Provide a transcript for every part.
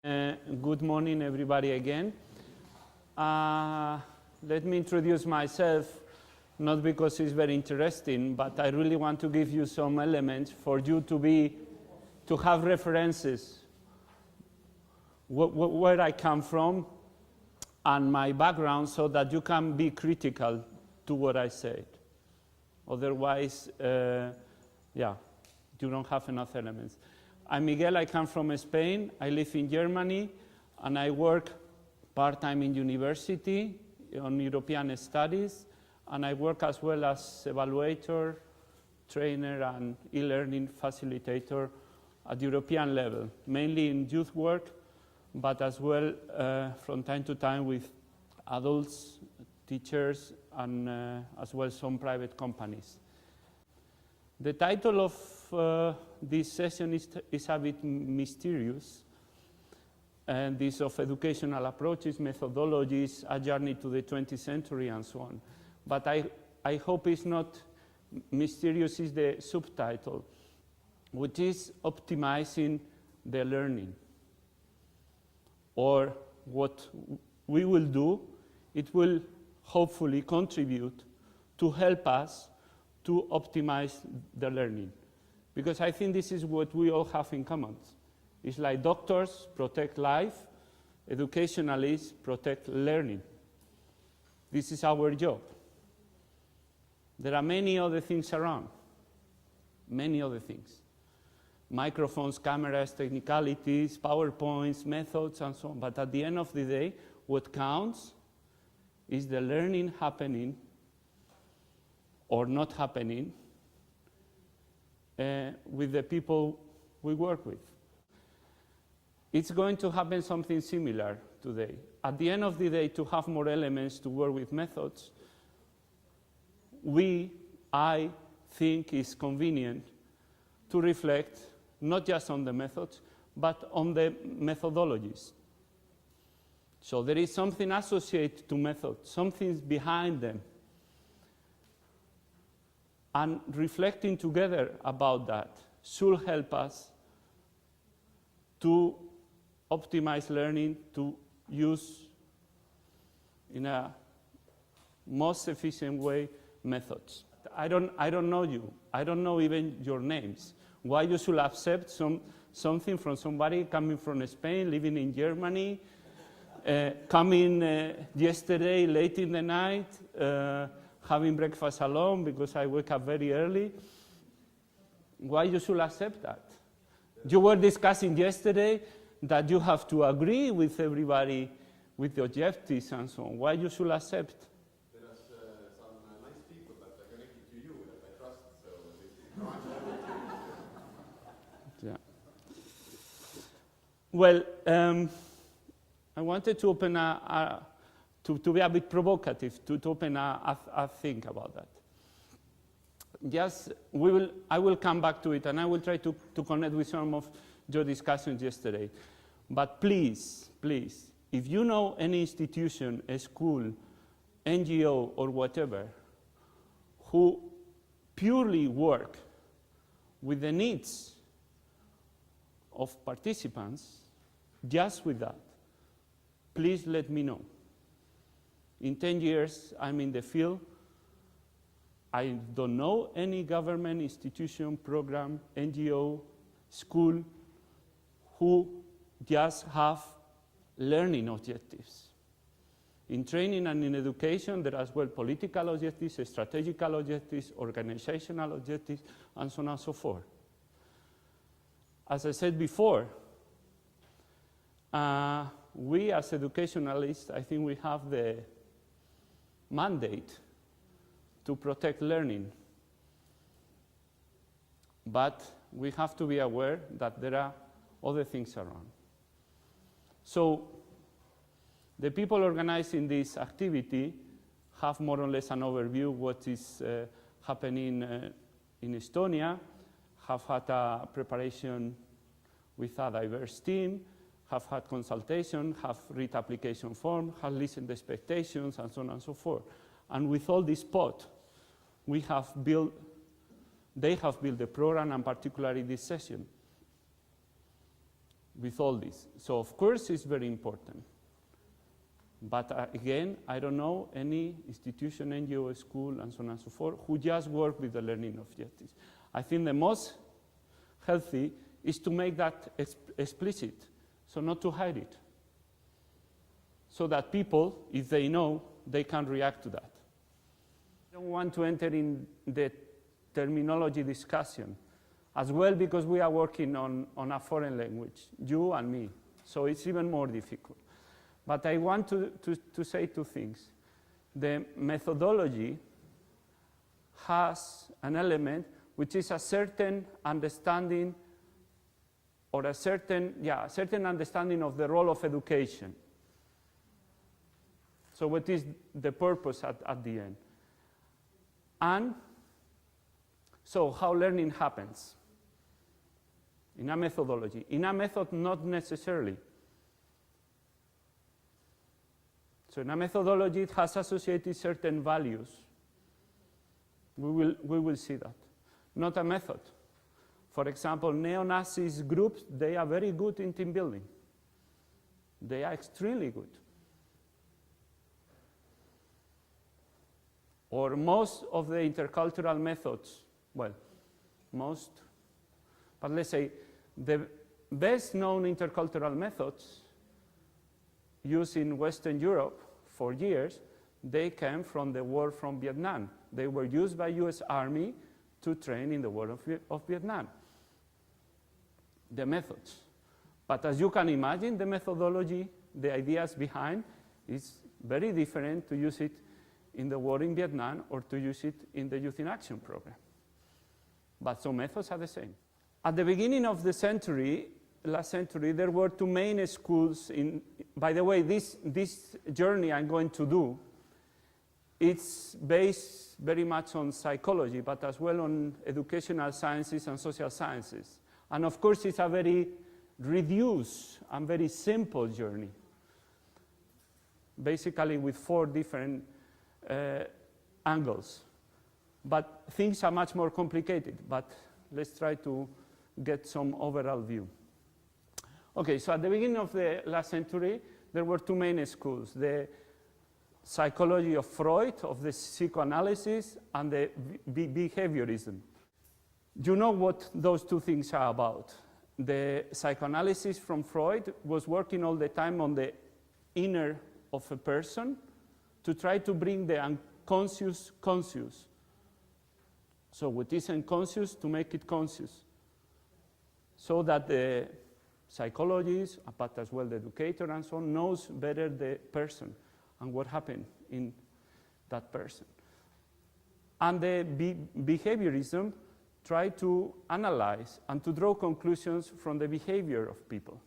Good morning, everybody, again. Let me introduce myself, not because it's very interesting, but I really want to give you some elements for you to have references where I come from and my background, so that you can be critical to what I said. Otherwise, you don't have enough elements. I'm Miguel, I come from Spain, I live in Germany, and I work part-time in university on European studies, and I work as well as evaluator, trainer, and e-learning facilitator at European level, mainly in youth work, but as well from time to time with adults, teachers, and as well some private companies. The title of this session is a bit mysterious, and this of educational approaches, methodologies, a journey to the 20th century, and so on. But I hope it's not mysterious, is the subtitle, which is optimizing the learning. Or what we will do, it will hopefully contribute to help us to optimize the learning. Because I think this is what we all have in common. It's like doctors protect life, educationalists protect learning. This is our job. There are many other things around, many other things. Microphones, cameras, technicalities, PowerPoints, methods, and so on. But at the end of the day, what counts is the learning happening or not happening with the people we work with. It's going to happen something similar today. At the end of the day, to have more elements to work with methods, I think it's convenient to reflect not just on the methods, but on the methodologies. So there is something associated to methods, something behind them. And reflecting together about that should help us to optimize learning, to use in a most efficient way methods. I don't know you. I don't know even your names. Why you should accept something from somebody coming from Spain, living in Germany, coming yesterday late in the night, having breakfast alone because I wake up very early. Why you should accept that? You were discussing yesterday that you have to agree with everybody with the objectives and so on. Why you should accept? There are some nice people that are connected to you that I trust, so this is yeah. Well, I wanted to open to be a bit provocative, to open a think about that. Yes, I will come back to it, and I will try to connect with some of your discussions yesterday. But please, if you know any institution, a school, NGO, or whatever, who purely work with the needs of participants, just with that, please let me know. In 10 years, I'm in the field. I don't know any government, institution, program, NGO, school, who just have learning objectives. In training and in education, there are as well political objectives, strategical objectives, organizational objectives, and so on and so forth. As I said before, we as educationalists, I think we have the mandate to protect learning. But we have to be aware that there are other things around. So the people organizing this activity have more or less an overview of what is happening in Estonia, have had a preparation with a diverse team, have had consultation, have read application form, have listened to expectations, and so on and so forth. And with all this pot, they have built the program, and particularly this session. with all this. So of course it's very important. But again, I don't know any institution, NGO, school, and so on and so forth, who just work with the learning objectives. I think the most healthy is to make that explicit, so not to hide it. So that people, if they know, they can react to that. I don't want to enter in the terminology discussion as well, because we are working on a foreign language, you and me, so it's even more difficult. But I want to say two things. The methodology has an element which is a certain understanding, or a certain understanding of the role of education. So what is the purpose at the end? And so how learning happens in a methodology. In a method, not necessarily. So in a methodology, it has associated certain values. We will see that. Not a method. For example, neo-Nazis groups, they are very good in team building. They are extremely good. Or most of the intercultural methods, well, most, but let's say the best known intercultural methods used in Western Europe for years, they came from the war from Vietnam. They were used by US Army to train in the war of Vietnam. The methods. But as you can imagine, the methodology, the ideas behind, is very different to use it in the war in Vietnam or to use it in the Youth in Action program. But some methods are the same. At the beginning of the century, last century, there were two main schools in, by the way, this journey I'm going to do, it's based very much on psychology, but as well on educational sciences and social sciences. And of course, it's a very reduced and very simple journey, basically with 4 different angles. But things are much more complicated, but let's try to get some overall view. Okay, so at the beginning of the last century, there were 2 main schools, the psychology of Freud, of the psychoanalysis, and the behaviorism. You know what those 2 things are about. The psychoanalysis from Freud was working all the time on the inner of a person to try to bring the unconscious conscious. So what is unconscious, to make it conscious. So that the psychologist, but as well the educator and so on, knows better the person and what happened in that person. And the behaviorism tried to analyze and to draw conclusions from the behavior of people,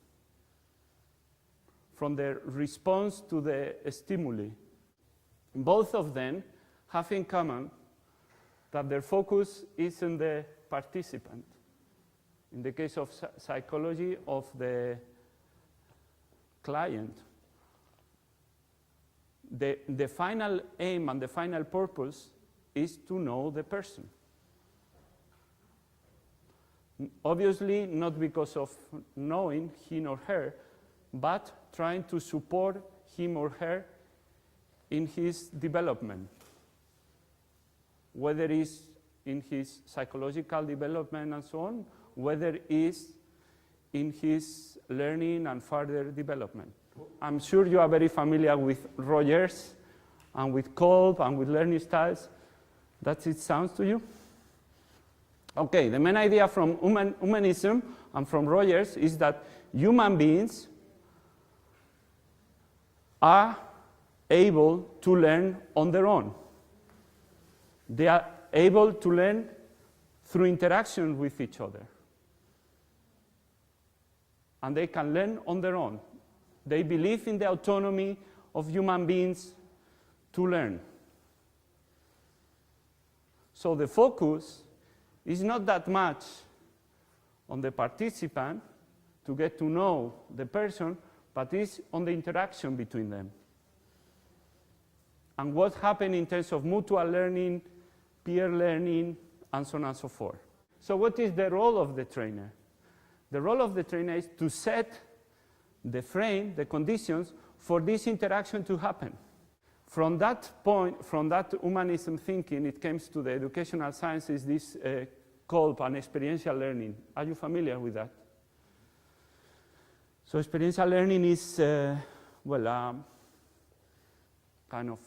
from their response to the stimuli. Both of them have in common that their focus is on the participant. In the case of psychology, of the client. The final aim and the final purpose is to know the person. Obviously, not because of knowing him or her, but trying to support him or her in his development, whether it's in his psychological development and so on, whether it's in his learning and further development. I'm sure you are very familiar with Rogers and with Kolb and with learning styles. Does it sound to you? Okay, the main idea from humanism and from Rogers is that human beings are able to learn on their own. They are able to learn through interaction with each other. And they can learn on their own. They believe in the autonomy of human beings to learn. So the focus is not that much on the participant to get to know the person, but is on the interaction between them. And what happens in terms of mutual learning, peer learning, and so on and so forth. So what is the role of the trainer? The role of the trainer is to set the frame, the conditions for this interaction to happen. From that point, from that humanism thinking, it comes to the educational sciences, this called an experiential learning. Are you familiar with that? So experiential learning is, kind of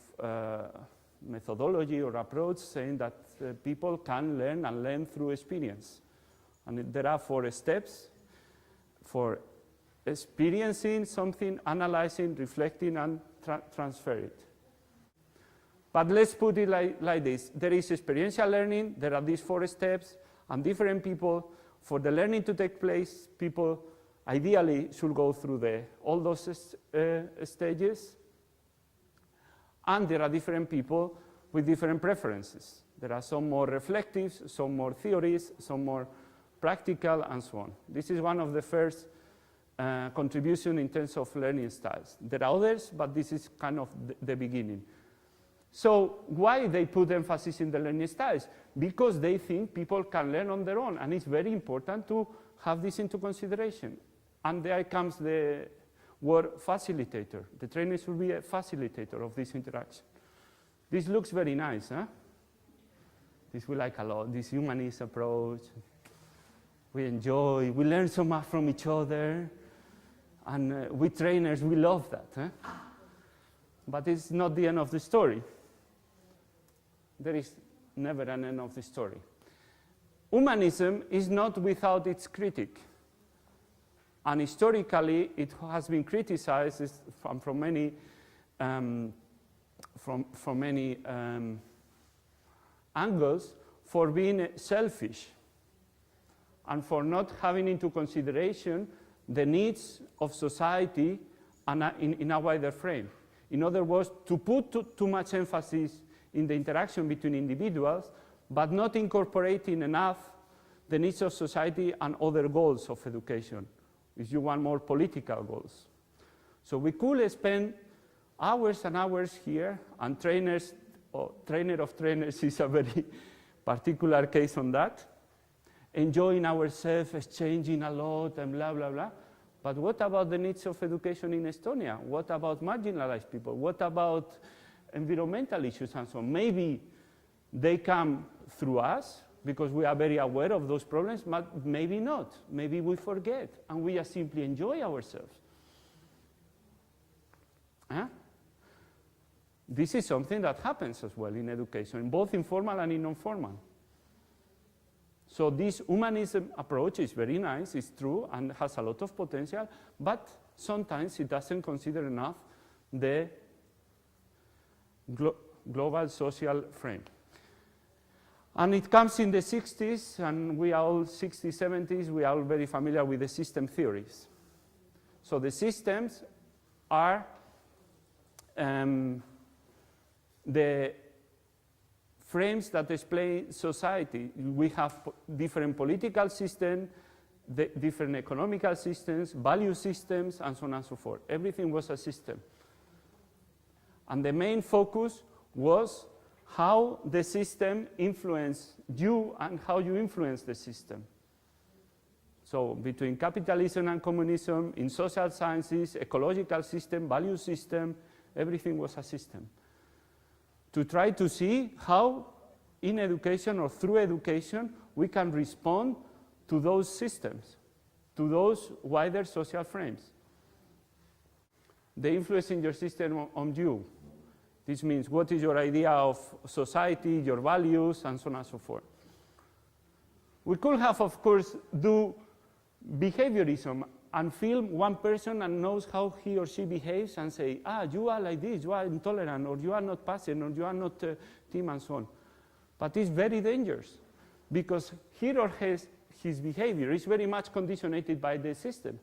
methodology or approach saying that people can learn and learn through experience. And there are 4 steps for experiencing something, analyzing, reflecting, and transfer it. But let's put it like this. There is experiential learning, there are these 4 steps, and different people, for the learning to take place, people ideally should go through all those stages. And there are different people with different preferences. There are some more reflective, some more theories, some more practical, and so on. This is one of the first contributions in terms of learning styles. There are others, but this is kind of the beginning. So why they put emphasis in the learning styles? Because they think people can learn on their own, and it's very important to have this into consideration. And there comes the word facilitator. The trainer should be a facilitator of this interaction. This looks very nice, huh? This we like a lot, this humanist approach. We enjoy, we learn so much from each other, and we trainers, we love that. Huh? But it's not the end of the story. There is never an end of the story. Humanism is not without its critic. And historically, it has been criticized from many angles for being selfish and for not having into consideration the needs of society and in a wider frame. In other words, to put too much emphasis in the interaction between individuals, but not incorporating enough the needs of society and other goals of education, if you want more political goals. So we could spend hours and hours here, and trainer of trainers is a very particular case on that, enjoying ourselves, exchanging a lot, and blah, blah, blah. But what about the needs of education in Estonia? What about marginalized people? What about environmental issues and so on? Maybe they come through us because we are very aware of those problems, but maybe not. Maybe we forget and we just simply enjoy ourselves. Huh? This is something that happens as well in education, both informal and in non-formal. So this humanism approach is very nice, it's true, and has a lot of potential, but sometimes it doesn't consider enough the global social frame. And it comes in the 60s, and we are all 60s, 70s, we are all very familiar with the system theories. So the systems are the frames that explain society. We have different political systems, different economical systems, value systems, and so on and so forth. Everything was a system. And the main focus was how the system influenced you and how you influence the system. So between capitalism and communism, in social sciences, ecological system, value system, everything was a system. To try to see how in education or through education we can respond to those systems, to those wider social frames. The influence in your system on you. This means what is your idea of society, your values, and so on and so forth. We could have, of course, do behaviorism and film one person and knows how he or she behaves and say, you are like this, you are intolerant, or you are not patient, or you are not team, and so on. But it's very dangerous because he or his behavior is very much conditioned by the system.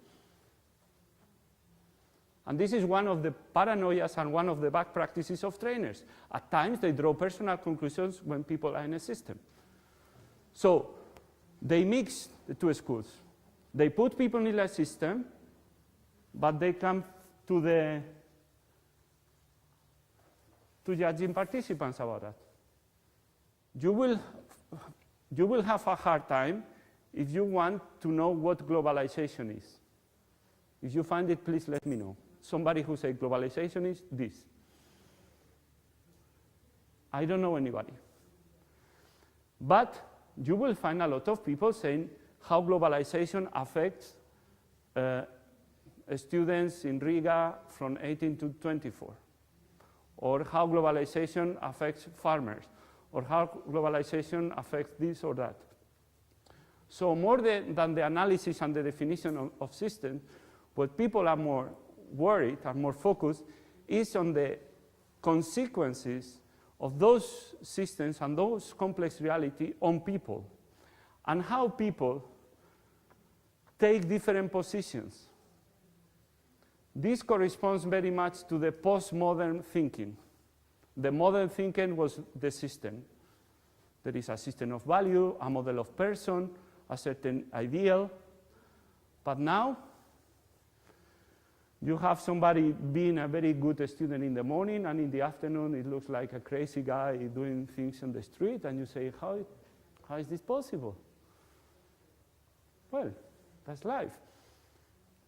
And this is one of the paranoias and one of the bad practices of trainers. At times, they draw personal conclusions when people are in a system. So they mix the two schools. They put people in a system, but they come to judging participants about that. You will have a hard time if you want to know what globalization is. If you find it, please let me know. Somebody who says globalization is this. I don't know anybody. But you will find a lot of people saying how globalization affects students in Riga from 18 to 24, or how globalization affects farmers, or how globalization affects this or that. So more than the analysis and the definition of systems, what people are more worried, are more focused, is on the consequences of those systems and those complex reality on people, and how people take different positions. This corresponds very much to the postmodern thinking. The modern thinking was the system. There is a system of value, a model of person, a certain ideal. But now, you have somebody being a very good student in the morning, and in the afternoon it looks like a crazy guy doing things on the street, and you say, how is this possible? Well, that's life.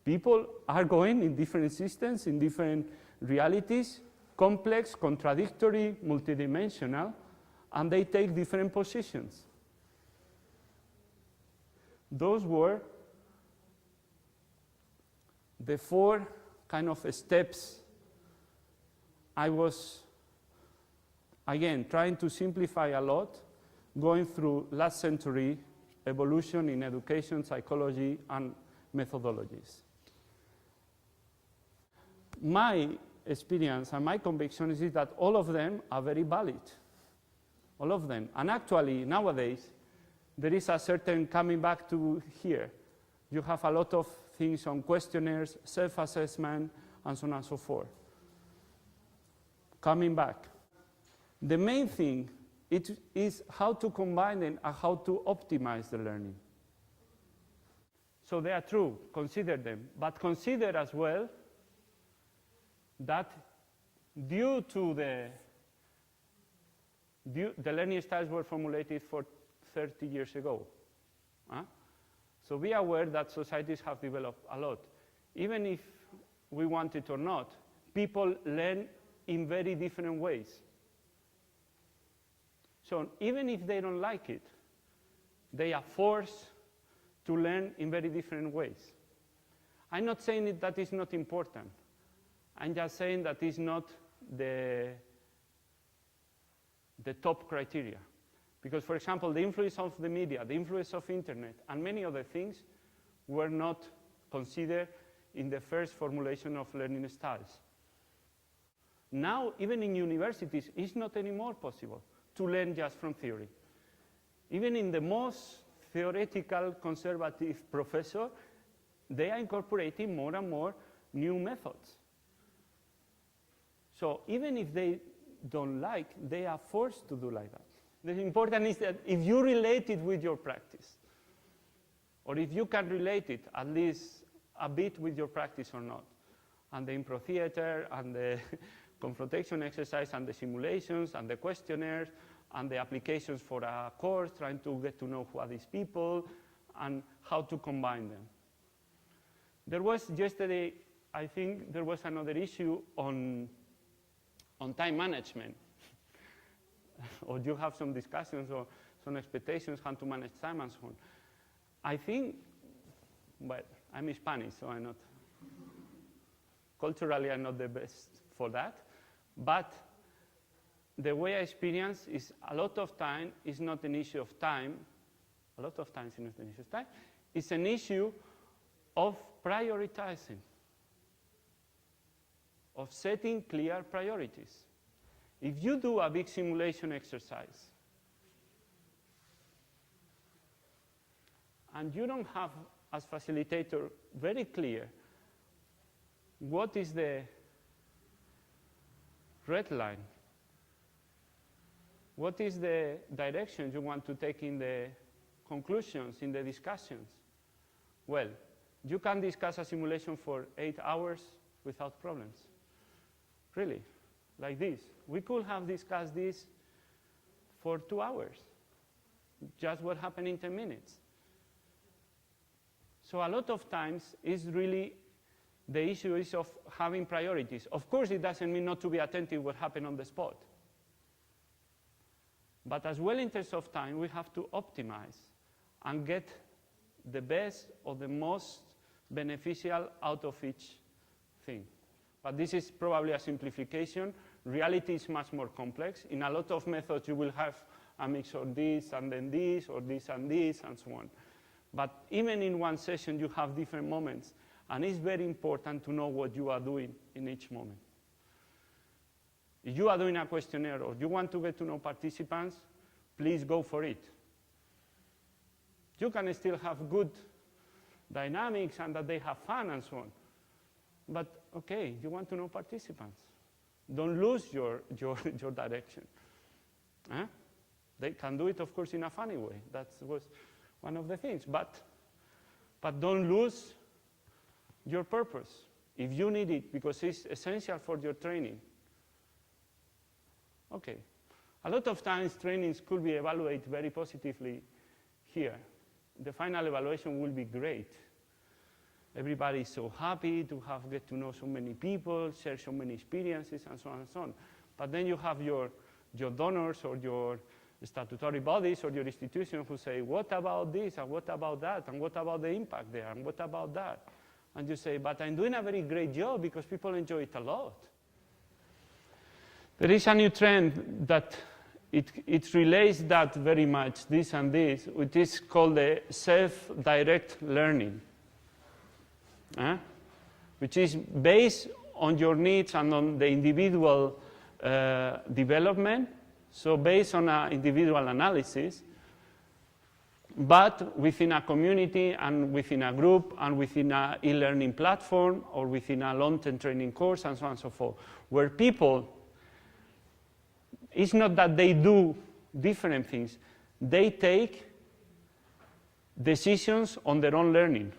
People are going in different systems, in different realities, complex, contradictory, multidimensional, and they take different positions. Those were the 4 kind of steps I was, again, trying to simplify a lot, going through last century evolution in education, psychology, and methodologies. My experience and my conviction is that all of them are very valid. All of them. And actually, nowadays, there is a certain coming back to here. You have a lot of things on questionnaires, self-assessment, and so on and so forth. Coming back. The main thing is how to combine them and how to optimize the learning. So they are true, consider them. But consider as well that due to the learning styles were formulated for 30 years ago. So be aware that societies have developed a lot. Even if we want it or not, people learn in very different ways. So even if they don't like it, they are forced to learn in very different ways. I'm not saying that is not important. I'm just saying that is not the top criteria. Because, for example, the influence of the media, the influence of internet, and many other things were not considered in the first formulation of learning styles. Now, even in universities, it's not anymore possible to learn just from theory. Even in the most theoretical conservative professor, they are incorporating more and more new methods. So even if they don't like, they are forced to do like that. The important is that if you relate it with your practice, or if you can relate it at least a bit with your practice or not, and the improv theater, and the confrontation exercise, and the simulations, and the questionnaires, and the applications for a course, trying to get to know who are these people, and how to combine them. There was yesterday, I think there was another issue on time management. Or you have some discussions or some expectations how to manage time and so on. I think, well, I'm Spanish, so I'm not, culturally I'm not the best for that, but the way I experience is a lot of time is not an issue of time, a lot of times it's not an issue of time, it's an issue of prioritizing, of setting clear priorities. If you do a big simulation exercise, and you don't have, as facilitator, very clear what is the red line, what is the direction you want to take in the conclusions, in the discussions, well, you can discuss a simulation for 8 hours without problems. Really, like this. We could have discussed this for 2 hours, just what happened in 10 minutes. So a lot of times it's really the issue is of having priorities. Of course, it doesn't mean not to be attentive what happened on the spot. But as well, in terms of time, we have to optimize and get the best or the most beneficial out of each thing. But this is probably a simplification. Reality is much more complex. In a lot of methods, you will have a mix of this and then this, or this and this, and so on. But even in one session, you have different moments. And it's very important to know what you are doing in each moment. If you are doing a questionnaire or you want to get to know participants, please go for it. You can still have good dynamics and that they have fun and so on. But okay, you want to know participants. Don't lose your direction. Huh? They can do it, of course, in a funny way. That was one of the things. But don't lose your purpose. If you need it because it's essential for your training, okay. A lot of times trainings could be evaluated very positively here. The final evaluation will be great. Everybody is so happy to get to know so many people, share so many experiences, and so on and so on. But then you have your donors or your statutory bodies or your institution who say, what about this, and what about that, and what about the impact there, and what about that? And you say, but I'm doing a very great job because people enjoy it a lot. There is a new trend that it relates that very much, this and this, which is called the self-direct learning, which is based on your needs and on the individual development, so based on an individual analysis, but within a community and within a group and within an e-learning platform or within a long-term training course and so on and so forth, where people, it's not that they do different things, they take decisions on their own learning.